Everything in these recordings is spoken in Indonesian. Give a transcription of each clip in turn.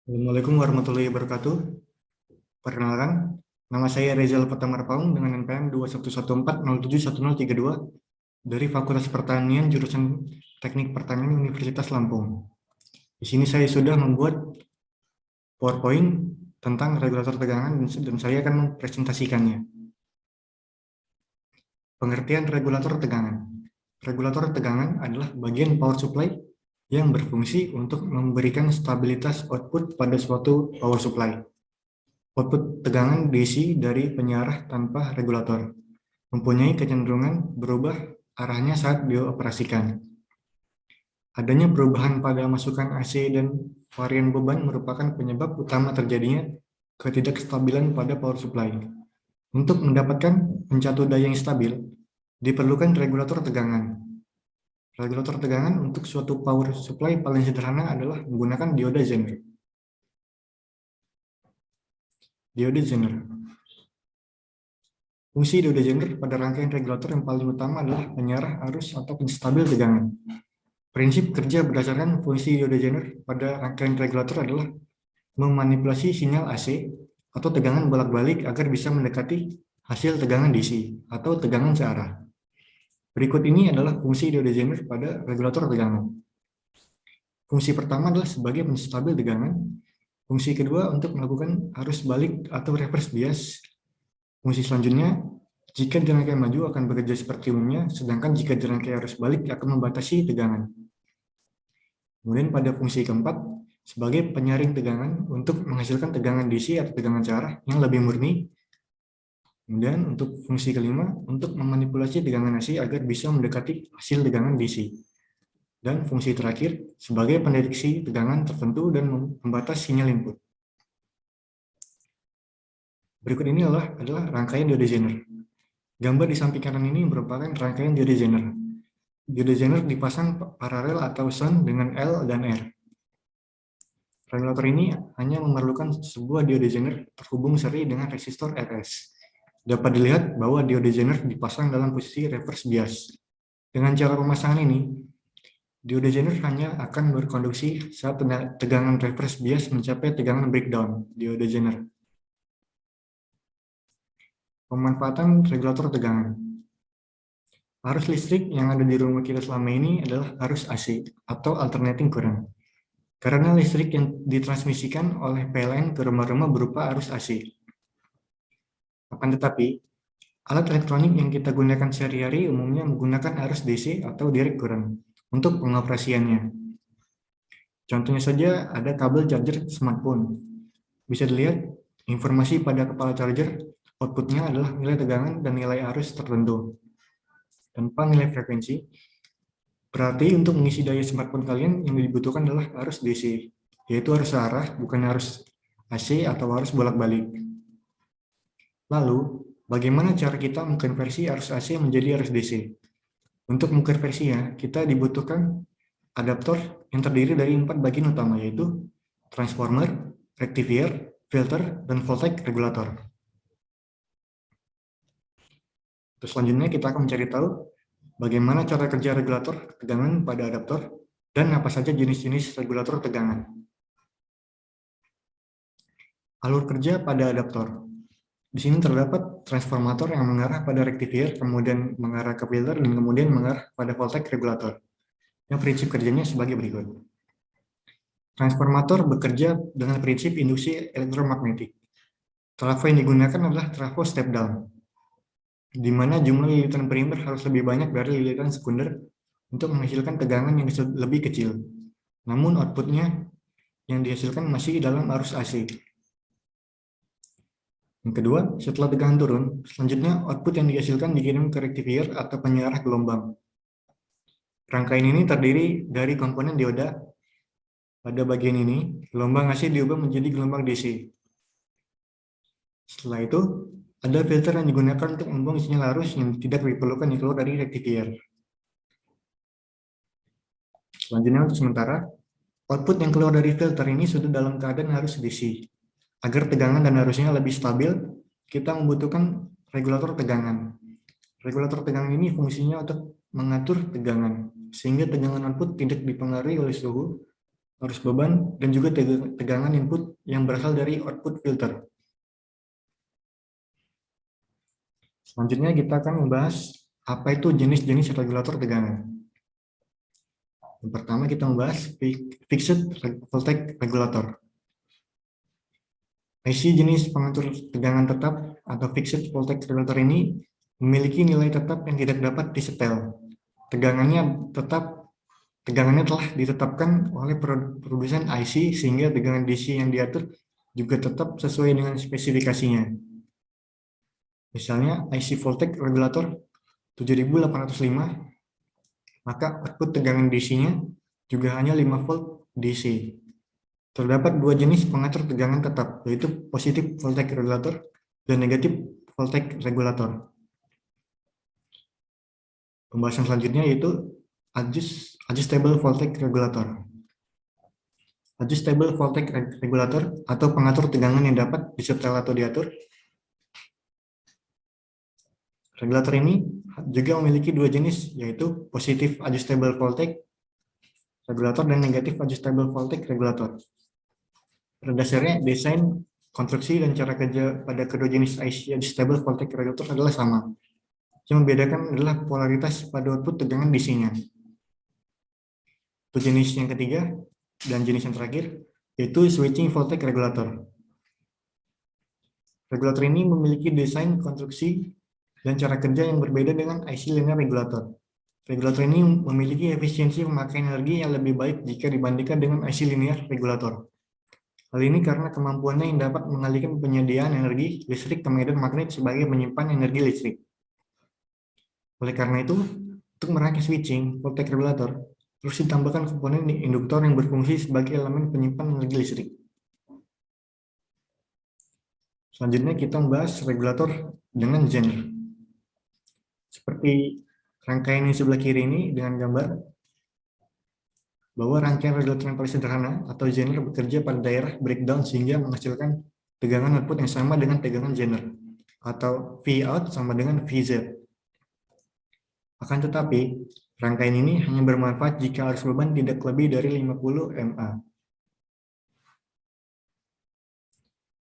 Assalamualaikum warahmatullahi wabarakatuh. Perkenalkan, nama saya Rezal Patamarpaung dengan NPM 2114071032 dari Fakultas Pertanian jurusan Teknik Pertanian Universitas Lampung. Di sini saya sudah membuat PowerPoint tentang regulator tegangan dan saya akan mempresentasikannya. Pengertian regulator tegangan. Regulator tegangan adalah bagian power supply yang berfungsi untuk memberikan stabilitas output pada suatu power supply. Output tegangan DC dari penyiarah tanpa regulator mempunyai kecenderungan berubah arahnya saat dioperasikan. Adanya perubahan pada masukan AC dan varian beban merupakan penyebab utama terjadinya ketidakstabilan pada power supply. Untuk mendapatkan pencatu daya yang stabil, diperlukan regulator tegangan. Regulator tegangan untuk suatu power supply paling sederhana adalah menggunakan dioda Zener. Diode Zener. Fungsi dioda Zener pada rangkaian regulator yang paling utama adalah penyiarah arus atau penstabil tegangan. Prinsip kerja berdasarkan fungsi dioda Zener pada rangkaian regulator adalah memanipulasi sinyal AC atau tegangan bolak-balik agar bisa mendekati hasil tegangan DC atau tegangan searah. Berikut ini adalah fungsi dioda Zener pada regulator tegangan. Fungsi pertama adalah sebagai penstabil tegangan. Fungsi kedua untuk melakukan arus balik atau reverse bias. Fungsi selanjutnya, jika dirangkai maju akan bekerja seperti umumnya, sedangkan jika dirangkai arus balik akan membatasi tegangan. Kemudian pada fungsi keempat, sebagai penyaring tegangan untuk menghasilkan tegangan DC atau tegangan searah yang lebih murni. Kemudian untuk fungsi kelima, untuk memanipulasi tegangan AC agar bisa mendekati hasil tegangan DC. Dan fungsi terakhir, sebagai pendeteksi tegangan tertentu dan membatas sinyal input. Berikut ini adalah rangkaian diode Zener. Gambar di samping kanan ini merupakan rangkaian diode Zener. Diode Zener dipasang paralel atau sun dengan L dan R. Regulator ini hanya memerlukan sebuah diode Zener terhubung seri dengan resistor RS. Dapat dilihat bahwa diode Zener dipasang dalam posisi reverse bias. Dengan cara pemasangan ini, diode Zener hanya akan berkonduksi saat tegangan reverse bias mencapai tegangan breakdown diode Zener. Pemanfaatan regulator tegangan. Arus listrik yang ada di rumah kita selama ini adalah arus AC atau alternating current. Karena listrik yang ditransmisikan oleh PLN ke rumah-rumah berupa arus AC. Akan tetapi, alat elektronik yang kita gunakan sehari-hari umumnya menggunakan arus DC atau direct current untuk pengoperasiannya. Contohnya saja ada kabel charger smartphone. Bisa dilihat informasi pada kepala charger, outputnya adalah nilai tegangan dan nilai arus tertentu. Tanpa nilai frekuensi, berarti untuk mengisi daya smartphone kalian yang dibutuhkan adalah arus DC, yaitu arus searah, bukan arus AC atau arus bolak-balik. Lalu, bagaimana cara kita mengkonversi arus AC menjadi arus DC? Untuk mengkonversinya, kita dibutuhkan adaptor yang terdiri dari 4 bagian utama, yaitu transformer, rectifier, filter, dan voltage regulator. Terus selanjutnya kita akan mencari tahu bagaimana cara kerja regulator tegangan pada adaptor dan apa saja jenis-jenis regulator tegangan. Alur kerja pada adaptor. Di sini terdapat transformator yang mengarah pada rectifier, kemudian mengarah ke filter, dan kemudian mengarah pada voltage regulator. Yang prinsip kerjanya sebagai berikut. Transformator bekerja dengan prinsip induksi elektromagnetik. Trafo yang digunakan adalah trafo step down, di mana jumlah lilitan primer harus lebih banyak dari lilitan sekunder untuk menghasilkan tegangan yang lebih kecil. Namun outputnya yang dihasilkan masih dalam arus AC. Yang kedua, setelah tegangan turun, selanjutnya output yang dihasilkan dikirim ke rectifier atau penyiarah gelombang. Rangkaian ini terdiri dari komponen dioda. Pada bagian ini, gelombang AC diubah menjadi gelombang DC. Setelah itu, ada filter yang digunakan untuk membuang sinyal arus yang tidak diperlukan yang keluar dari rectifier. Selanjutnya untuk sementara, output yang keluar dari filter ini sudah dalam keadaan arus DC. Agar tegangan dan arusnya lebih stabil, kita membutuhkan regulator tegangan. Regulator tegangan ini fungsinya untuk mengatur tegangan, sehingga tegangan output tidak dipengaruhi oleh suhu, arus beban, dan juga tegangan input yang berasal dari output filter. Selanjutnya kita akan membahas apa itu jenis-jenis regulator tegangan. Yang pertama kita membahas fixed voltage regulator. IC jenis pengatur tegangan tetap atau fixed voltage regulator ini memiliki nilai tetap yang tidak dapat disetel. Tegangannya telah ditetapkan oleh produsen IC sehingga tegangan DC yang diatur juga tetap sesuai dengan spesifikasinya. Misalnya IC voltage regulator 7805, maka output tegangan DC-nya juga hanya 5 volt DC. Terdapat dua jenis pengatur tegangan tetap, yaitu positif voltage regulator dan negatif voltage regulator. Pembahasan selanjutnya yaitu adjustable voltage regulator. Adjustable voltage regulator atau pengatur tegangan yang dapat disetel atau diatur. Regulator ini juga memiliki dua jenis, yaitu positif adjustable voltage regulator dan negatif adjustable voltage regulator. Pada dasarnya, desain, konstruksi, dan cara kerja pada kedua jenis IC adjustable voltage regulator adalah sama. Yang membedakan adalah polaritas pada output tegangan DC-nya. Untuk jenis yang ketiga dan jenis yang terakhir, yaitu switching voltage regulator. Regulator ini memiliki desain, konstruksi, dan cara kerja yang berbeda dengan IC linear regulator. Regulator ini memiliki efisiensi pemakaian energi yang lebih baik jika dibandingkan dengan IC linear regulator. Hal ini karena kemampuannya yang dapat mengalihkan penyediaan energi listrik ke medan magnet sebagai menyimpan energi listrik. Oleh karena itu, untuk merangkai switching voltage regulator, terus ditambahkan komponen induktor yang berfungsi sebagai elemen penyimpan energi listrik. Selanjutnya kita membahas regulator dengan genre. Seperti rangkaian yang sebelah kiri ini dengan gambar, bahwa rangkaian regulator yang paling sederhana atau genre bekerja pada daerah breakdown sehingga menghasilkan tegangan output yang sama dengan tegangan genre, atau Vout sama dengan Vz. Akan tetapi, rangkaian ini hanya bermanfaat jika arus beban tidak lebih dari 50 mA.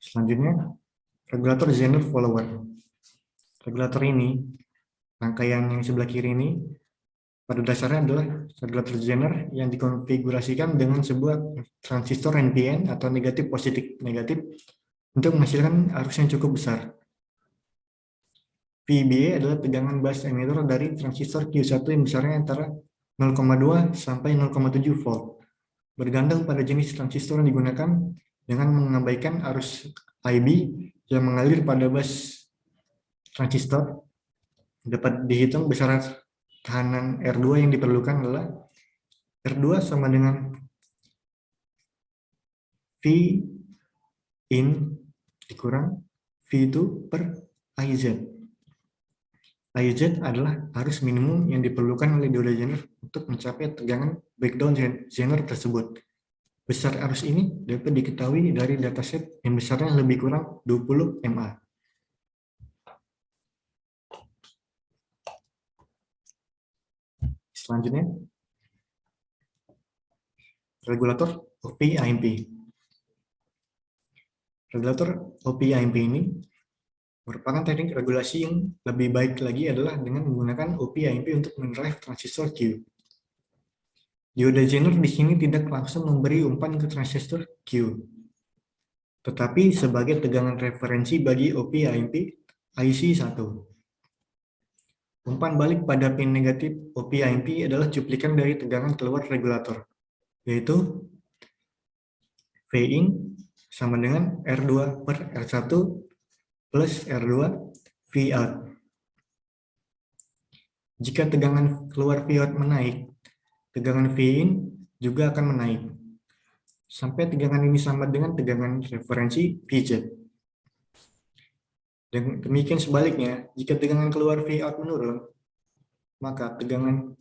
Selanjutnya, regulator genre follower. Regulator ini, rangkaian yang sebelah kiri ini, pada dasarnya adalah regulator genre yang dikonfigurasikan dengan sebuah transistor NPN atau negatif positif negatif untuk menghasilkan arus yang cukup besar. VBA adalah tegangan bus emitter dari transistor Q1 yang besarnya antara 0,2 sampai 0,7 volt. Bergantung pada jenis transistor yang digunakan dengan mengabaikan arus IB yang mengalir pada bus transistor. Dapat dihitung besaran tekanan R2 yang diperlukan adalah R2 sama dengan V in dikurang V2 per IZ. IZ adalah arus minimum yang diperlukan oleh dioda genre untuk mencapai tegangan breakdown genre tersebut. Besar arus ini dapat diketahui dari dataset yang besarnya lebih kurang 20 mA. Selanjutnya, regulator OP-AMP. Regulator OP-AMP ini merupakan teknik regulasi yang lebih baik lagi adalah dengan menggunakan OP-AMP untuk mendrive transistor Q. Dioda genre di sini tidak langsung memberi umpan ke transistor Q, tetapi sebagai tegangan referensi bagi OP-AMP IC1. Umpan balik pada pin negatif OP-AMP adalah cuplikan dari tegangan keluar regulator, yaitu Vin sama dengan R2 per R1 plus R2 Vout. Jika tegangan keluar Vout menaik, tegangan Vin juga akan menaik, sampai tegangan ini sama dengan tegangan referensi Vz. Dan demikian sebaliknya, jika tegangan keluar Vout menurun, maka tegangan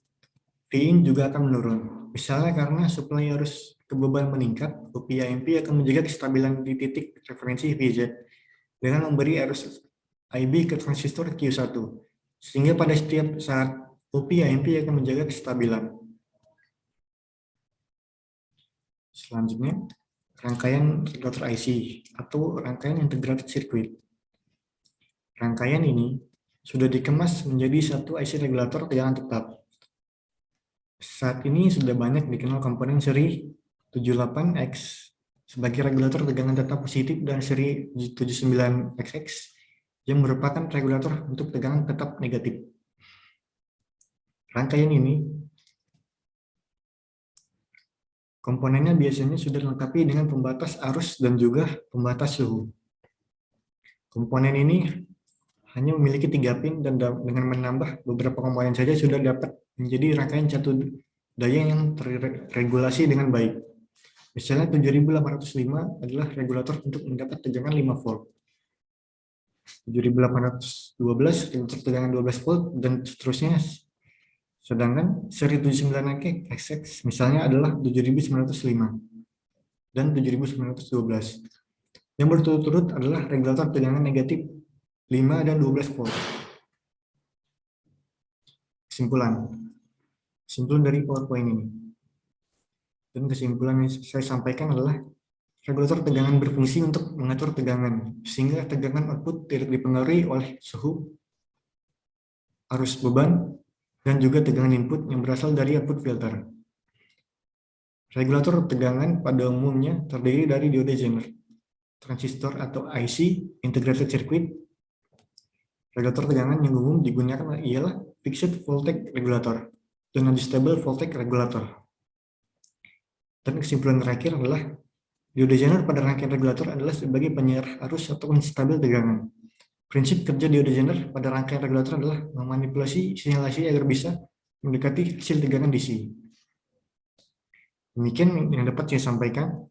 Vin juga akan menurun. Misalnya karena suplai arus ke beban meningkat, OP-AMP akan menjaga kestabilan di titik referensi Vz dengan memberi arus IB ke transistor Q1, sehingga pada setiap saat OP-AMP akan menjaga kestabilan. Selanjutnya, rangkaian regulator IC atau rangkaian integrated circuit. Rangkaian ini sudah dikemas menjadi satu IC regulator tegangan tetap. Saat ini sudah banyak dikenal komponen seri 78X sebagai regulator tegangan tetap positif dan seri 79XX yang merupakan regulator untuk tegangan tetap negatif. Rangkaian ini komponennya biasanya sudah dilengkapi dengan pembatas arus dan juga pembatas suhu. Komponen ini hanya memiliki 3 pin dan dengan menambah beberapa komponen saja sudah dapat menjadi rangkaian satu daya yang terregulasi dengan baik. Misalnya 7805 adalah regulator untuk mendapat tegangan 5 volt. 7812 regulator tegangan 12 volt dan seterusnya. Sedangkan seri 79XX misalnya adalah 7905 dan 7912. Yang berturut-turut adalah regulator tegangan negatif 5 dan 12 volt. Kesimpulan dari PowerPoint ini. Dan kesimpulan yang saya sampaikan adalah regulator tegangan berfungsi untuk mengatur tegangan, sehingga tegangan output tidak dipengaruhi oleh suhu, arus beban, dan juga tegangan input yang berasal dari output filter. Regulator tegangan pada umumnya terdiri dari diode Zener, transistor atau IC, integrated circuit. Regulator tegangan yang umum digunakan ialah fixed voltage regulator dan unstable voltage regulator. Dan kesimpulan terakhir adalah diode Zener pada rangkaian regulator adalah sebagai penyerah arus atau stabil tegangan. Prinsip kerja diode Zener pada rangkaian regulator adalah memanipulasi sinyal AC agar bisa mendekati hasil tegangan DC. Demikian yang dapat saya sampaikan.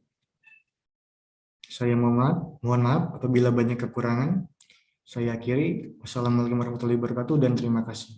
Saya mohon maaf apabila banyak kekurangan. Saya akhiri. Wassalamualaikum warahmatullahi wabarakatuh dan terima kasih.